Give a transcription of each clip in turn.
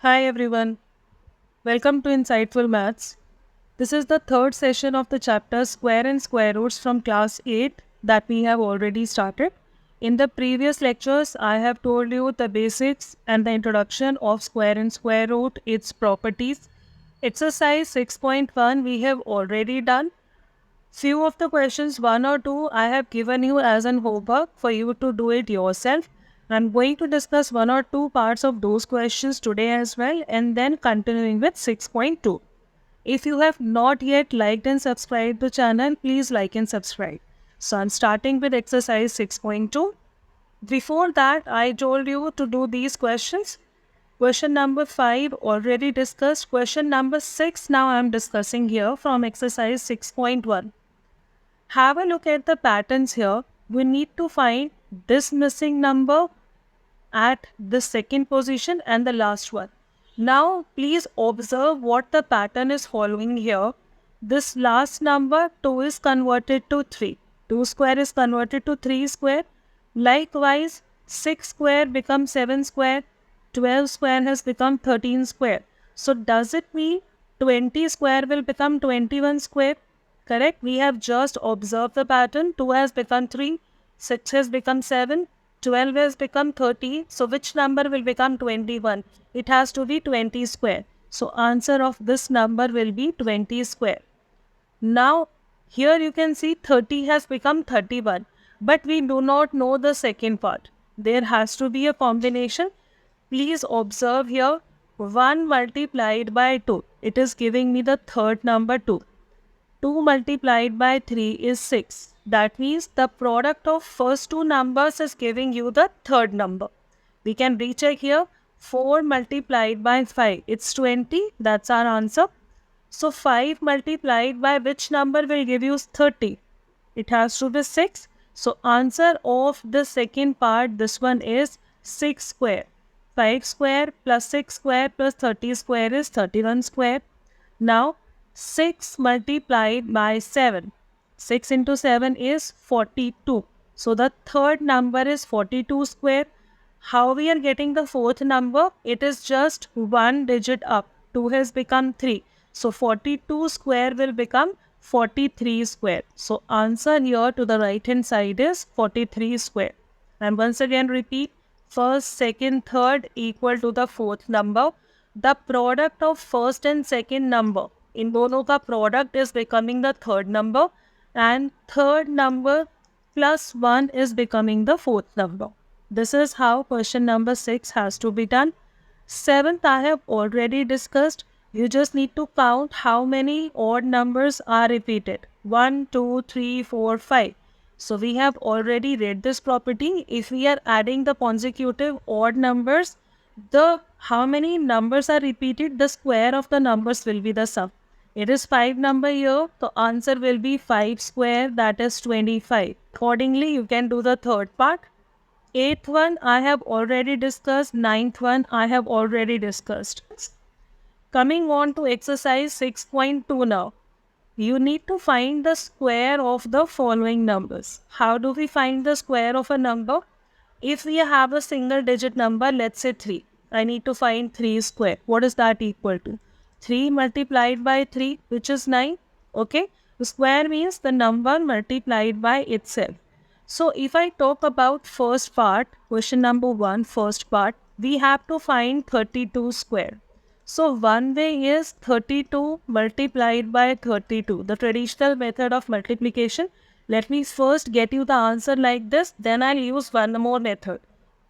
Hi everyone, welcome to Insightful Maths. This is the third session of the chapter Square and Square Roots from class 8 that we have already started. In the previous lectures, I have told you the basics and the introduction of square and square root, its properties. Exercise 6.1 we have already done. Few of the questions, one or two, I have given you as an homework for you to do it yourself. I'm going to discuss one or two parts of those questions today as well, and then continuing with 6.2. If you have not yet liked and subscribed the channel, please like and subscribe. So I'm starting with exercise 6.2. Before that, I told you to do these questions. Question number 5 already discussed. Question number 6 now I'm discussing here from exercise 6.1. Have a look at the patterns here. We need to find this missing number at the second position and the last one. Now, please observe what the pattern is following here. This last number 2 is converted to 3. 2 square is converted to 3 square. Likewise, 6 square becomes 7 square. 12 square has become 13 square. So, does it mean 20 square will become 21 square? Correct? We have just observed the pattern. 2 has become 3. 6 has become 7. 12 has become 30. So which number will become 21? It has to be 20 square. So answer of this number will be 20 square. Now here you can see 30 has become 31. But we do not know the second part. There has to be a combination. Please observe here 1 multiplied by 2. It is giving me the third number 2. 2 multiplied by 3 is 6. That means the product of first two numbers is giving you the third number. We can recheck here. 4 multiplied by 5. It's 20. That's our answer. So 5 multiplied by which number will give you 30? It has to be 6. So answer of the second part, this one is 6 square. 5 square plus 6 square plus 30 square is 31 square. Now 6 multiplied by 7. 6 into 7 is 42. So the third number is 42 square. How we are getting the fourth number? It is just one digit up. 2 has become 3. So 42 square will become 43 square. So answer here to the right hand side is 43 square. And once again repeat, first, second, third equal to the fourth number. The product of first and second number, in दोनों का product is becoming the third number, and third number plus 1 is becoming the fourth number. This is how question number 6 has to be done. 7th I have already discussed. You just need to count how many odd numbers are repeated. 1, 2, 3, 4, 5. So we have already read this property. If we are adding the consecutive odd numbers, the how many numbers are repeated, the square of the numbers will be the sum. It is 5 number here, the answer will be 5 square, that is 25. Accordingly, you can do the third part. 8th one I have already discussed, 9th one I have already discussed. Coming on to exercise 6.2 now. You need to find the square of the following numbers. How do we find the square of a number? If we have a single digit number, let's say 3. I need to find 3 square. What is that equal to? 3 multiplied by 3, which is 9. Okay. The square means the number multiplied by itself. So if I talk about first part, question number 1, first part, we have to find 32 square. So one way is 32 multiplied by 32, the traditional method of multiplication. Let me first get you the answer like this, then I'll use one more method.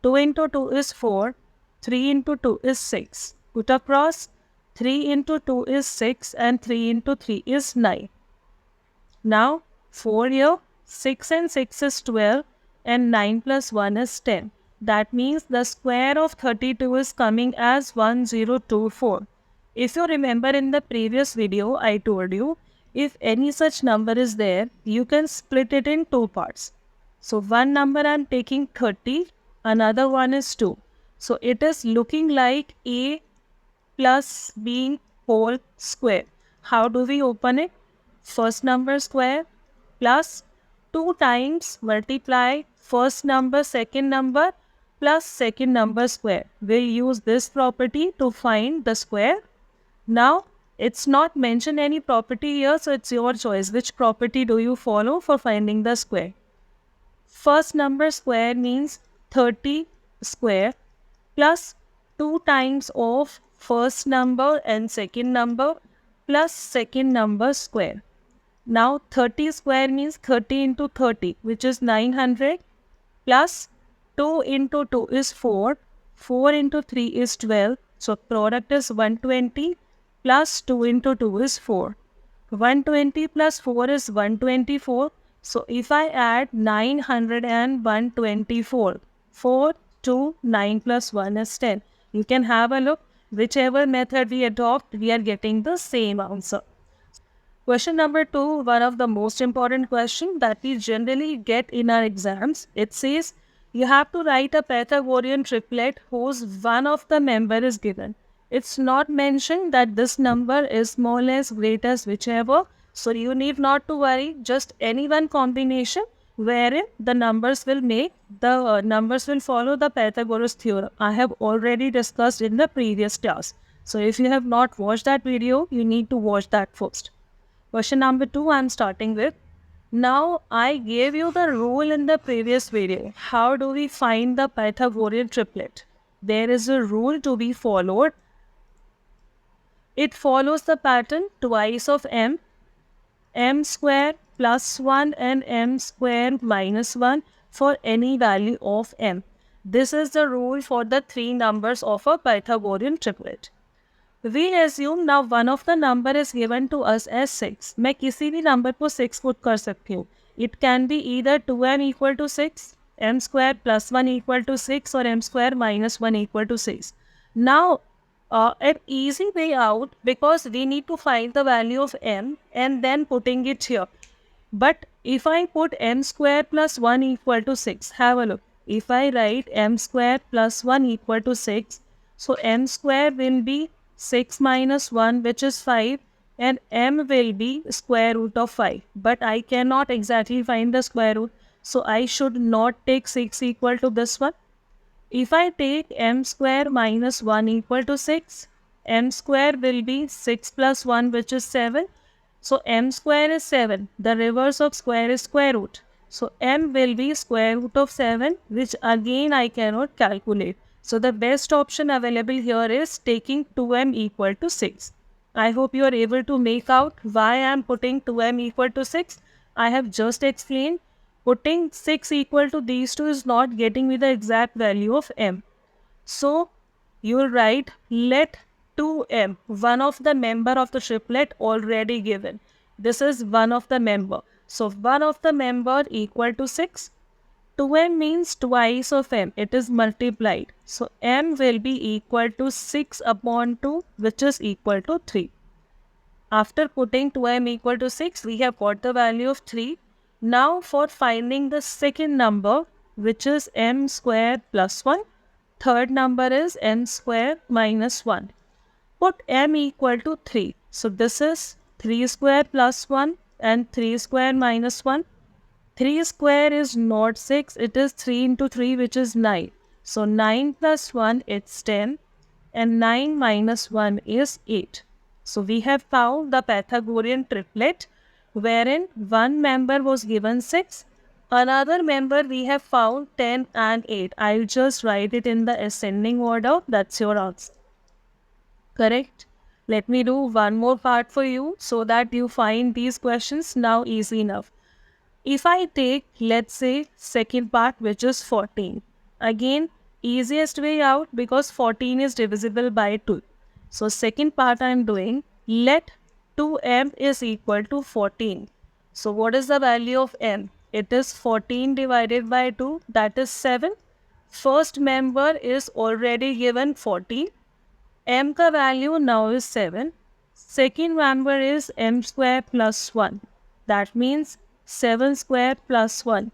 2 into 2 is 4, 3 into 2 is 6. Put across, 3 into 2 is 6 and 3 into 3 is 9. Now 4 here, 6 and 6 is 12 and 9 plus 1 is 10. That means the square of 32 is coming as 1024. If you remember in the previous video, I told you, if any such number is there, you can split it in two parts. So one number I am taking 30, another one is 2. So it is looking like A plus B whole square. How do we open it? First number square plus 2 times multiply first number, second number plus second number square. We'll use this property to find the square. Now, it's not mentioned any property here, so it's your choice. Which property do you follow for finding the square? First number square means 30 square plus 2 times of first number and second number plus second number square. Now 30 square means 30 into 30, which is 900, plus 2 into 2 is 4, 4 into 3 is 12, so product is 120, plus 2 into 2 is 4. 120 plus 4 is 124, so if I add 900 and 124, 4, 2, 9 plus 1 is 10. You can have a look. Whichever method we adopt, we are getting the same answer. Question number 2, one of the most important questions that we generally get in our exams. It says you have to write a Pythagorean triplet whose one of the member is given. It's not mentioned that this number is smallest, greatest, whichever. So you need not to worry. Just any one combination wherein the numbers will follow the Pythagoras theorem. I have already discussed in the previous class. So if you have not watched that video, you need to watch that first. Question number 2 I'm starting with. Now I gave you the rule in the previous video. How do we find the Pythagorean triplet? There is a rule to be followed. It follows the pattern twice of m square plus 1 and m square minus 1 for any value of m. This is the rule for the 3 numbers of a Pythagorean triplet. We assume now one of the number is given to us as 6. मैं किसी भी number को 6 put कर सकती हूँ. It can be either 2m equal to 6, m square plus 1 equal to 6 or m square minus 1 equal to 6. Now, an easy way out, because we need to find the value of m and then putting it here. But if I put m square plus 1 equal to 6, have a look. If I write m square plus 1 equal to 6, so m square will be 6 minus 1, which is 5, and m will be square root of 5. But I cannot exactly find the square root, so I should not take 6 equal to this one. If I take m square minus 1 equal to 6, m square will be 6 plus 1, which is 7. So m square is 7. The reverse of square is square root. So m will be square root of 7, which again I cannot calculate. So the best option available here is taking 2m equal to 6. I hope you are able to make out why I am putting 2m equal to 6. I have just explained. Putting 6 equal to these two is not getting me the exact value of m. So you will write let 2m, one of the member of the triplet already given. This is one of the member. So one of the member equal to 6. 2m means twice of m. It is multiplied. So m will be equal to 6 upon 2, which is equal to 3. After putting 2m equal to 6, we have got the value of 3. Now for finding the second number, which is m square plus 1. Third number is m square minus 1. Put m equal to 3. So this is 3 square plus 1 and 3 square minus 1. 3 square is not 6, it is 3 into 3, which is 9. So 9 plus 1 it's 10 and 9 minus 1 is 8. So we have found the Pythagorean triplet wherein one member was given 6, another member we have found 10 and 8. I'll just write it in the ascending order. That's your answer. Correct? Let me do one more part for you so that you find these questions now easy enough. If I take, let's say, second part, which is 14. Again, easiest way out because 14 is divisible by 2. So second part I am doing, let 2m is equal to 14. So what is the value of m? It is 14 divided by 2, that is 7. First member is already given 14. M ka value now is 7. Second member is m square plus 1. That means 7 square plus 1.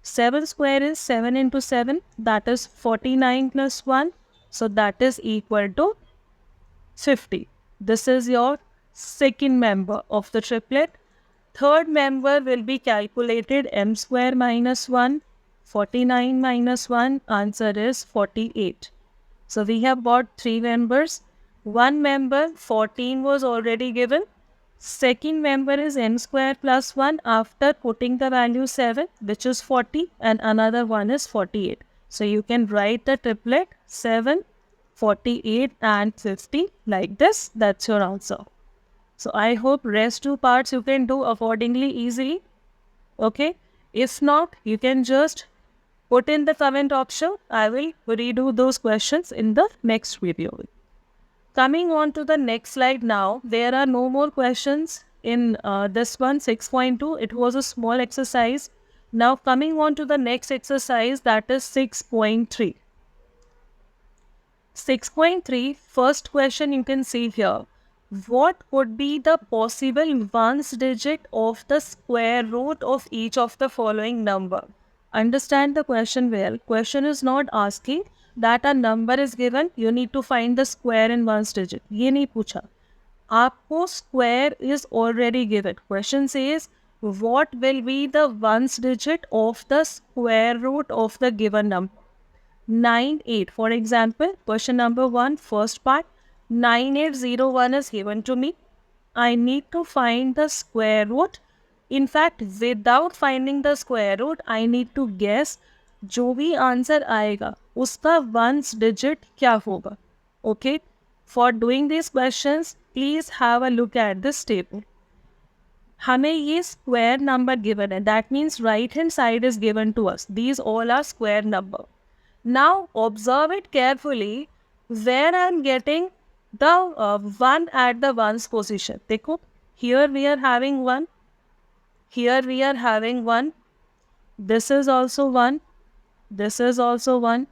7 square is 7 into 7. That is 49 plus 1. So that is equal to 50. This is your second member of the triplet. Third member will be calculated m square minus 1. 49 minus 1, answer is 48. So we have got 3 members. One member, 14 was already given. Second member is n square plus 1 after putting the value 7, which is 40, and another one is 48. So you can write the triplet 7, 48 and 50 like this. That's your answer. So I hope rest two parts you can do accordingly easily. Okay. If not, you can just put in the comment option. I will redo those questions in the next video. Coming on to the next slide now, there are no more questions in this one, 6.2. It was a small exercise. Now coming on to the next exercise, that is 6.3. 6.3, first question you can see here. What would be the possible ones digit of the square root of each of the following number? Understand the question well. Question is not asking that a number is given, you need to find the square in ones digit. ये नहीं पूछा. आपको square is already given. Question says, what will be the ones digit of the square root of the given number? 9, 8. For example, question number 1, first part, 9801 is given to me. I need to find the square root. In fact, without finding the square root, I need to guess जो भी answer आएगा उसका ones digit क्या होगा. Okay? For doing these questions, please have a look at this table. हमें ये square number given है. That means right hand side is given to us. These all are square number. Now observe it carefully where I am getting the 1 at the ones position. देखो, here we are having 1, here we are having 1, this is also 1, this is also 1,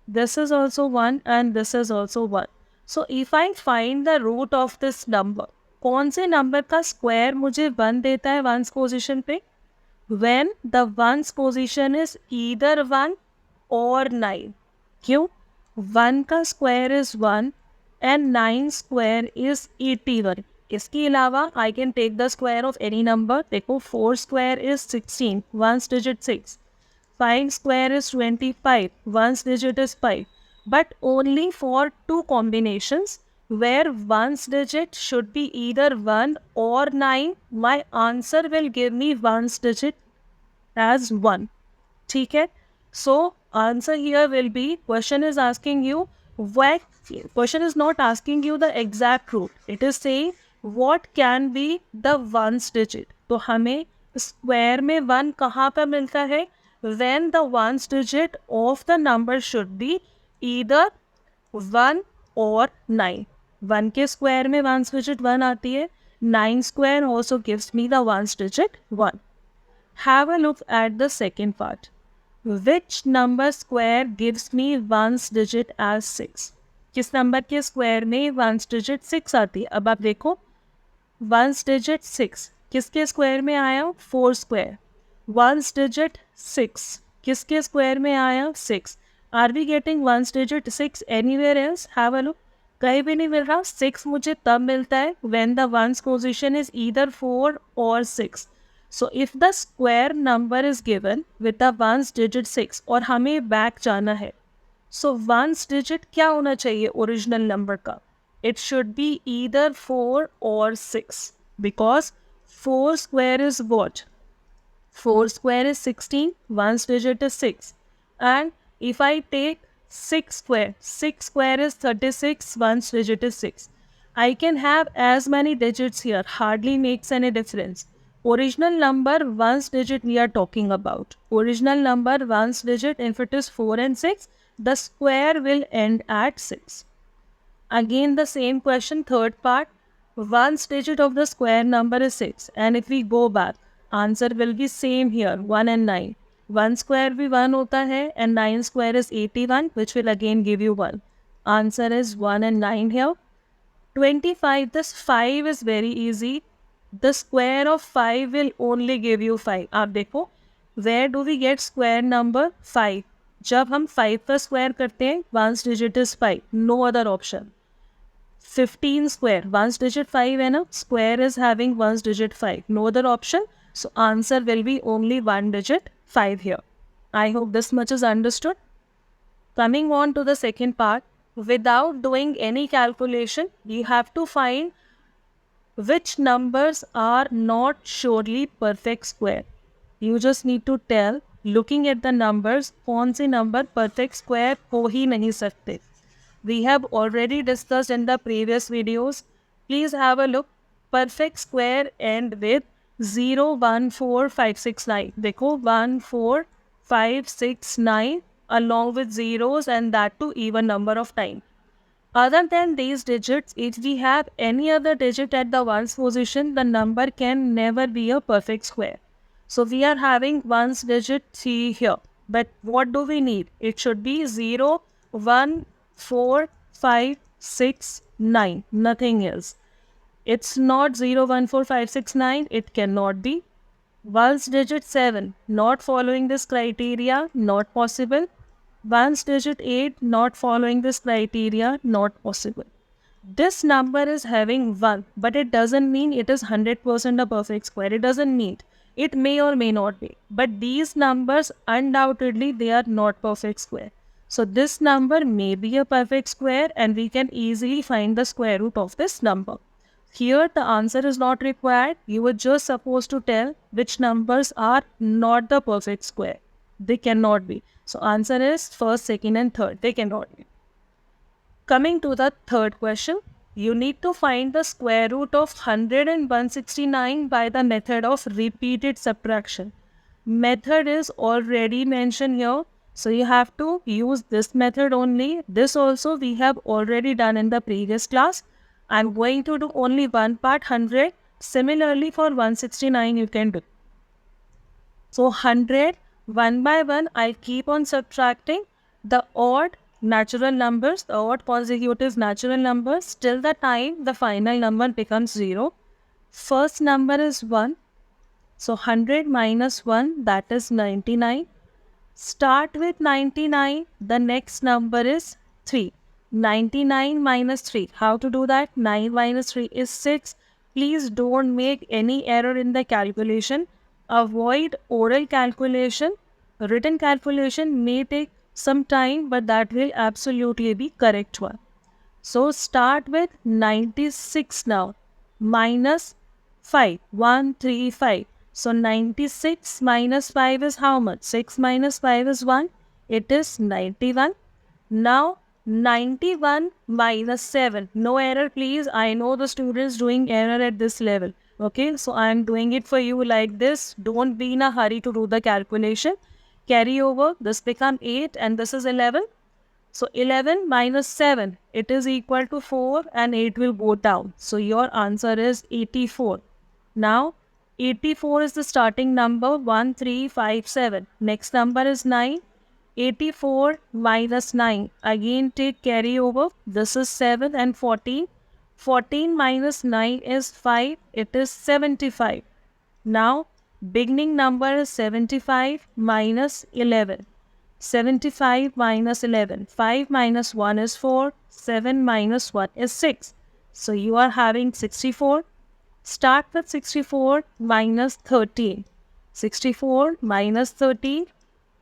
this is also 1 and this is also 1. So if I find the root of this number, कौन से number का square मुझे 1 देता है ones position पे? When the ones position is either 1 और 9. क्यों? 1 का square is 1 and 9 square is 81. इसके अलावा I can take the square of any number. देखो 4 square is 16, ones digit 6. 5 square is 25, ones digit is 5. But only for two combinations where ones digit should be either 1 or 9, my answer will give me ones digit as 1. ठीक है? So answer here will be, question is asking you what, question is not asking you the exact root. It is saying what can be the ones digit. तो हमें square में 1 कहाँ पर मिलता है? When the ones digit of the number should be either 1 or 9. 1 के square में ones digit 1 आती है. 9 square also gives me the ones digit 1. Have a look at the second part. Which number square gives me ones digit as 6? किस number के square में ones digit 6 आती है? अब आप देखो ones digit 6 किसके स्क्वायर में आया? 4 स्क्वायर. ones digit 6 किसके स्क्वायर में आया? 6. Are we getting ones digit 6 anywhere else? Have a look. कहीं भी नहीं मिल रहा. 6 मुझे तब मिलता है when the ones position is either 4 or 6. So if the square number is given with the ones digit 6 और हमें back जाना है, so ones digit क्या होना चाहिए original number का? It should be either 4 or 6 because 4 square is what? 4 square is 16, ones digit is 6. And if I take 6 square is 36, ones digit is 6. I can have as many digits here, hardly makes any difference. Original number ones digit we are talking about. Original number ones digit, if it is 4 and 6, the square will end at 6. Again the same question, third part. Ones digit of the square number is 6. And if we go back, answer will be same here, 1 and 9. 1 square भी 1 होता है and 9 square is 81, which will again give you 1. Answer is 1 and 9 here. 25, this 5 is very easy. The square of 5 will only give you 5. आप देखो, where do we get square number? 5. जब हम 5 का square करते हैं, ones digit is 5. No other option. 15 square, ones digit 5 है ना? Square is having ones digit 5. No other option. So answer will be only one digit 5 here. I hope this much is understood. Coming on to the second part, without doing any calculation, you have to find which numbers are not surely perfect square. You just need to tell, looking at the numbers, कौन से number perfect square हो ही नहीं सकते. We have already discussed in the previous videos. Please have a look. Perfect square end with 0, 1, 4, 5, 6, 9. देखो 1, 4, 5, 6, 9 along with zeros and that too even number of time. Other than these digits, if we have any other digit at the ones position, the number can never be a perfect square. So we are having ones digit 3 here. But what do we need? It should be 0, 1, 4, 5, 6, 9. Nothing else. It's not 0, 1, 4, 5, 6, 9. It cannot be. Ones digit 7. Not following this criteria. Not possible. Ones digit 8 not following this criteria, not possible. This number is having 1, but it doesn't mean it is 100% a perfect square. It doesn't mean. It may or may not be. But these numbers, undoubtedly, they are not perfect square. So this number may be a perfect square and we can easily find the square root of this number. Here the answer is not required. You were just supposed to tell which numbers are not the perfect square. They cannot be. So answer is first, second and third. They cannot be. Coming to the third question, you need to find the square root of 100 and 169 by the method of repeated subtraction. Method is already mentioned here. So you have to use this method only. This also we have already done in the previous class. I'm going to do only one part 100. Similarly for 169 you can do. So 100, one by one, I'll keep on subtracting the odd natural numbers, the odd consecutive natural numbers till the time the final number becomes 0. First number is 1. So 100 minus 1, that is 99. Start with 99, the next number is 3. 99 minus 3. How to do that? 9 minus 3 is 6. Please don't make any error in the calculation. Avoid oral calculation. Written calculation may take some time, but that will absolutely be correct one. So start with 96 now. Minus 5. 1, 3, 5. So 96 minus 5 is how much? 6 minus 5 is 1. It is 91. Now 91 minus 7. No error please. I know the students doing error at this level. Okay, so I am doing it for you like this. Don't be in a hurry to do the calculation. Carry over. This become 8 and this is 11. So 11 minus 7, it is equal to 4 and 8 will go down. So your answer is 84. Now 84 is the starting number 1357. Next number is 9. 84 minus 9. Again take carry over. This is 7 and 14. 14 minus 9 is 5. It is 75. Now beginning number is 75 minus 11. 75 minus 11. 5 minus 1 is 4. 7 minus 1 is 6. So you are having 64. Start with 64 minus 13. 64 minus 13.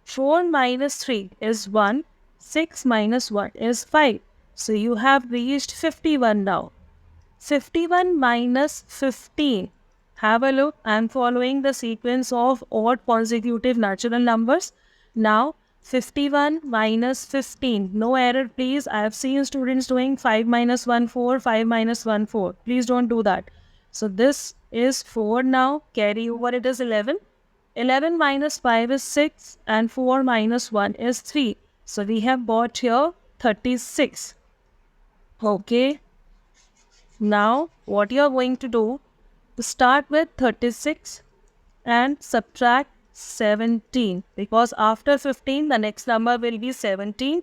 4 minus 3 is 1. 6 minus 1 is 5. So you have reached 51 now. 51 minus 15. Have a look. I am following the sequence of odd consecutive natural numbers. Now 51 minus 15. No error please. I have seen students doing 5 minus 1, 4, 5 minus 1, 4. Please don't do that. So this is 4 now. Carry over, it is 11. 11 minus 5 is 6 and 4 minus 1 is 3. So we have got here 36. Okay. Now what you are going to do, to start with 36 and subtract 17, because after 15 the next number will be 17.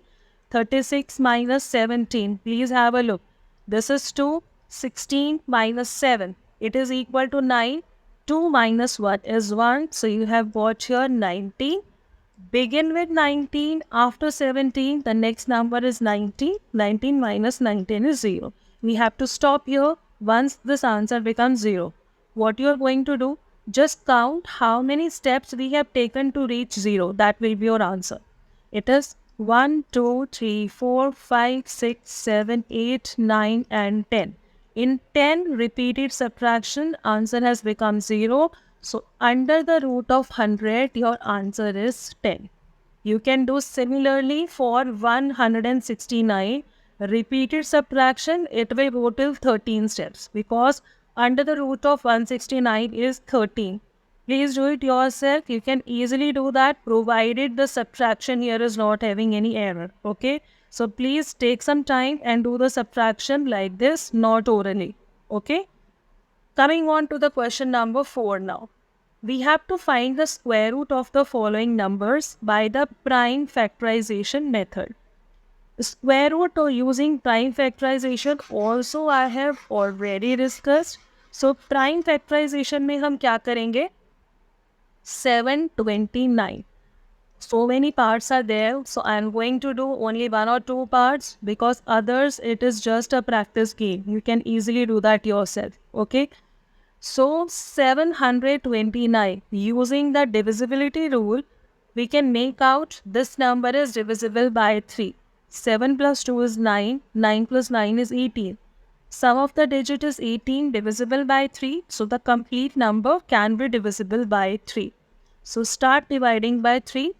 36 minus 17, please have a look. This is 2. 16 minus 7, it is equal to 9. 2 minus 1 is 1. So you have got here 19. Begin with 19. After 17 the next number is 19. 19 minus 19 is 0. We have to stop here once this answer becomes 0. What you are going to do? Just count how many steps we have taken to reach 0. That will be your answer. It is 1, 2, 3, 4, 5, 6, 7, 8, 9 and 10. In 10 repeated subtraction, answer has become 0. So under the root of 100, your answer is 10. You can do similarly for 169. Repeated subtraction, it will go till 13 steps because under the root of 169 is 13. Please do it yourself. You can easily do that provided the subtraction here is not having any error. Okay. So please take some time and do the subtraction like this, not orally. Okay. Coming on to the question number 4 now. We have to find the square root of the following numbers by the prime factorization method. Square root or using prime factorization also I have already discussed. So prime factorization में हम क्या करेंगे? 729. So many parts are there. So I am going to do only 1 or 2 parts because others it is just a practice game. You can easily do that yourself. Okay. So 729, using the divisibility rule, we can make out this number is divisible by 3. 7 plus 2 is 9, 9 plus 9 is 18. Sum of the digit is 18 divisible by 3, so the complete number can be divisible by 3. So start dividing by 3.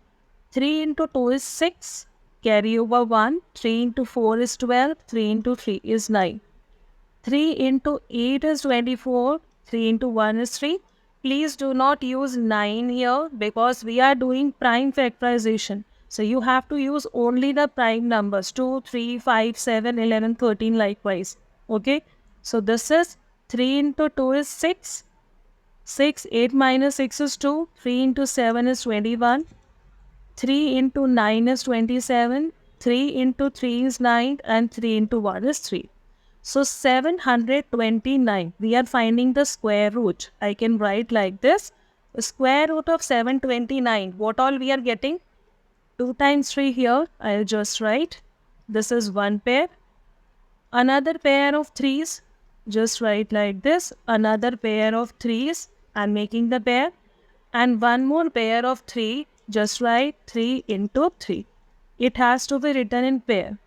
3 into 2 is 6, carry over 1, 3 into 4 is 12, 3 into 3 is 9. 3 into 8 is 24, 3 into 1 is 3. Please do not use 9 here because we are doing prime factorization. So you have to use only the prime numbers 2, 3, 5, 7, 11, 13 likewise. Okay. So this is 3 into 2 is 6. 6, 8 minus 6 is 2. 3 into 7 is 21. 3 into 9 is 27. 3 into 3 is 9 and 3 into 1 is 3. So 729, we are finding the square root. I can write like this. The square root of 729, what all we are getting? 2 times 3 here, I'll just write. This is one pair. Another pair of 3's, just write like this. Another pair of 3's, I'm making the pair. And one more pair of 3, just write 3 into 3. It has to be written in pair.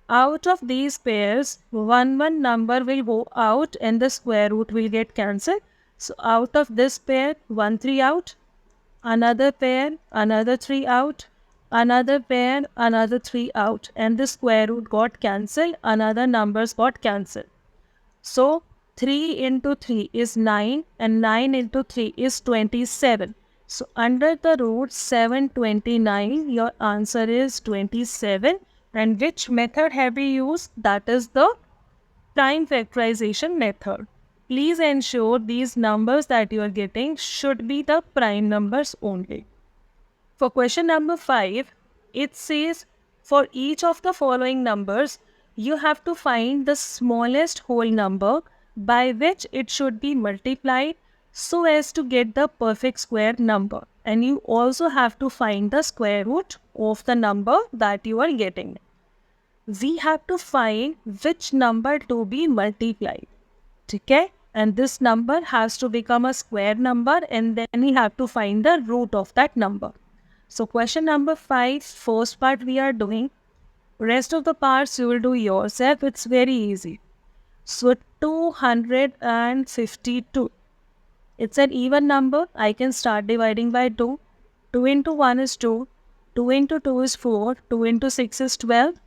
Out of these pairs, one number will go out and the square root will get cancelled. So out of this pair, 1 3 out, another pair, another 3 out, another pair, another 3 out, and the square root got cancelled, another numbers got cancelled. So 3 into 3 is 9 and 9 into 3 is 27. So under the root 729, your answer is 27. And which method have we used? That is the prime factorization method. Please ensure these numbers that you are getting should be the prime numbers only. For question number 5, it says for each of the following numbers, you have to find the smallest whole number by which it should be multiplied so as to get the perfect square number. And you also have to find the square root of the number that you are getting. We have to find which number to be multiplied. Okay? And this number has to become a square number and then we have to find the root of that number. So question number 5, first part we are doing. Rest of the parts you will do yourself. It's very easy. So 252. It's an even number. I can start dividing by 2. 2 into 1 is 2. 2 into 2 is 4. 2 into 6 is 12.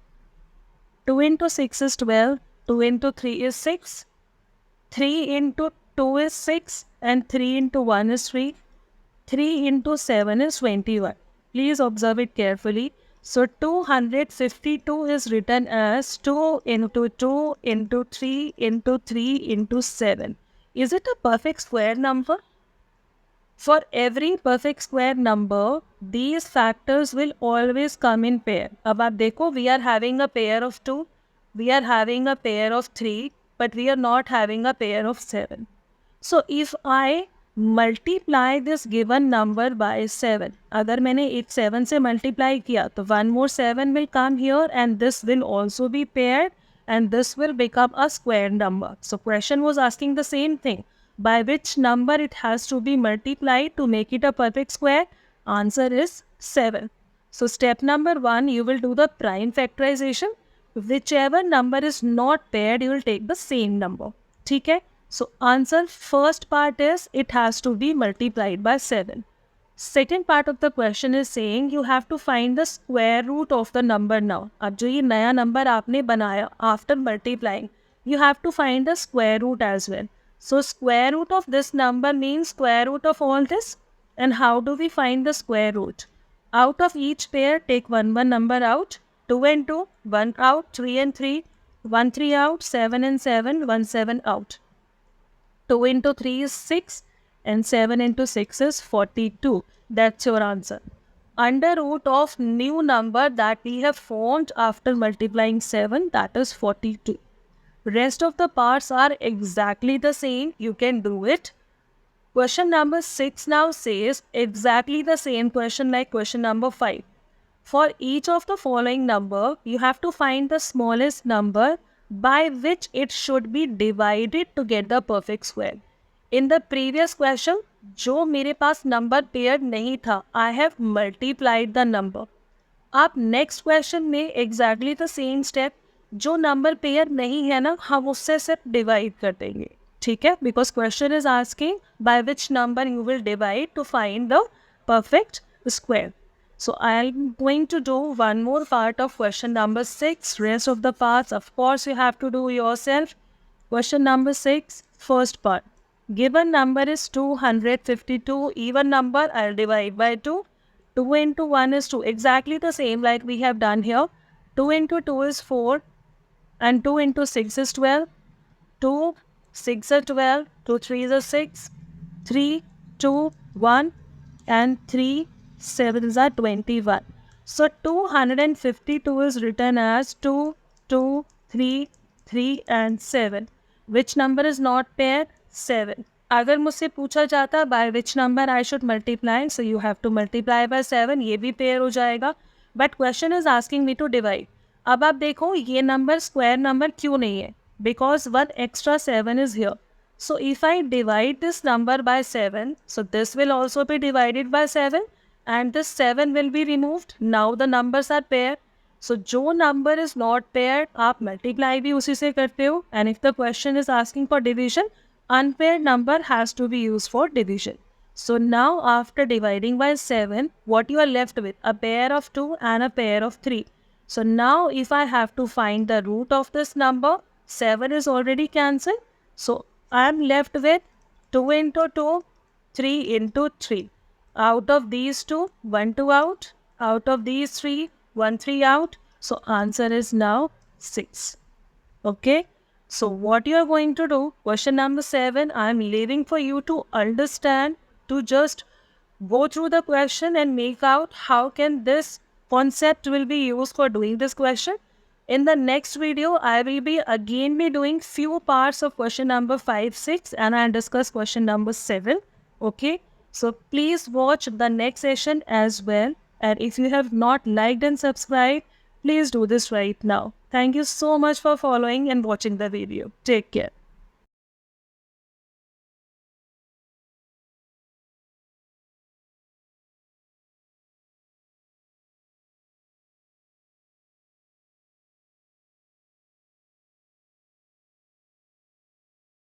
2 into 6 is 12. 2 into 3 is 6. 3 into 2 is 6. And 3 into 1 is 3. 3 into 7 is 21. Please observe it carefully. So 252 is written as 2 into 2 into 3 into 3 into 7. Is it a perfect square number? For every perfect square number, these factors will always come in pair. अब आप देखो, we are having a pair of 2, we are having a pair of 3, but we are not having a pair of 7. So if I multiply this given number by 7, अगर मैंने 7 से multiply किया, तो one more 7 will come here and this will also be paired and this will become a square number. So question was asking the same thing. by which number it has to be multiplied to make it a perfect square? Answer is 7. So step number 1, you will do the prime factorization. Whichever number is not paired, you will take the same number. Okay? So answer first part is it has to be multiplied by 7. Second part of the question is saying you have to find the square root of the number now. अब जो ये नया number आपने बनाया after multiplying, you have to find the square root as well. So square root of this number means square root of all this. And how do we find the square root? Out of each pair, take one number out. 2 and 2, 1 out, 3 and 3, 1 3 out, 7 and 7, 1 7 out. 2 into 3 is 6 and 7 into 6 is 42. That's your answer. Under root of new number that we have formed after multiplying 7, that is 42. Rest of the parts are exactly the same. You can do it. Question number 6 now says exactly the same question like question number 5. For each of the following number, you have to find the smallest number by which it should be divided to get the perfect square. In the previous question, जो मेरे पास number paired नहीं था, I have multiplied the number. आप next question में exactly the same step, जो number pair नहीं है ना, हम उससे सिर्फ divide कर देंगे. ठीक है? Because question is asking by which number you will divide to find the perfect square. So I'm going to do one more part of question number 6. Rest of the parts, of course, you have to do yourself. Question number 6, first part. Given number is 252, even number, I'll divide by 2. 2 into 1 is 2. Exactly the same like we have done here. 2 into 2 is 4 and 2 into 6 is 12. 2, 6 are 12, 2, 3 is 6, 3, 2, 1 and 3, 7 are 21. So 252 is written as 2, 2, 3, 3 and 7. Which number is not paired? 7. अगर मुझसे पूछा जाता by which number I should multiply, so you have to multiply by 7, ये भी pair हो जाएगा. But question is asking me to divide. अब आप देखो ये number square number क्यों नहीं है? Because one extra 7 is here. So if I divide this number by 7, so this will also be divided by 7 and this 7 will be removed. Now the numbers are paired. So जो number is not paired, आप multiply भी उसी से करते हो. And if the question is asking for division, unpaired number has to be used for division. So now after dividing by 7, what you are left with? A pair of 2 and a pair of 3. So now if I have to find the root of this number, 7 is already cancelled. So I am left with 2 into 2, 3 into 3. Out of these 2, 1 2 out. Out of these 3, 1 3 out. So answer is now 6. Okay. So what you are going to do, question number 7, I am leaving for you to understand, to just go through the question and make out how can this concept will be used for doing this question. In the next video, I will be again doing few parts of question number 5, 6 and I'll discuss question number 7. Okay. So please watch the next session as well. And if you have not liked and subscribed, please do this right now. Thank you so much for following and watching the video. Take care.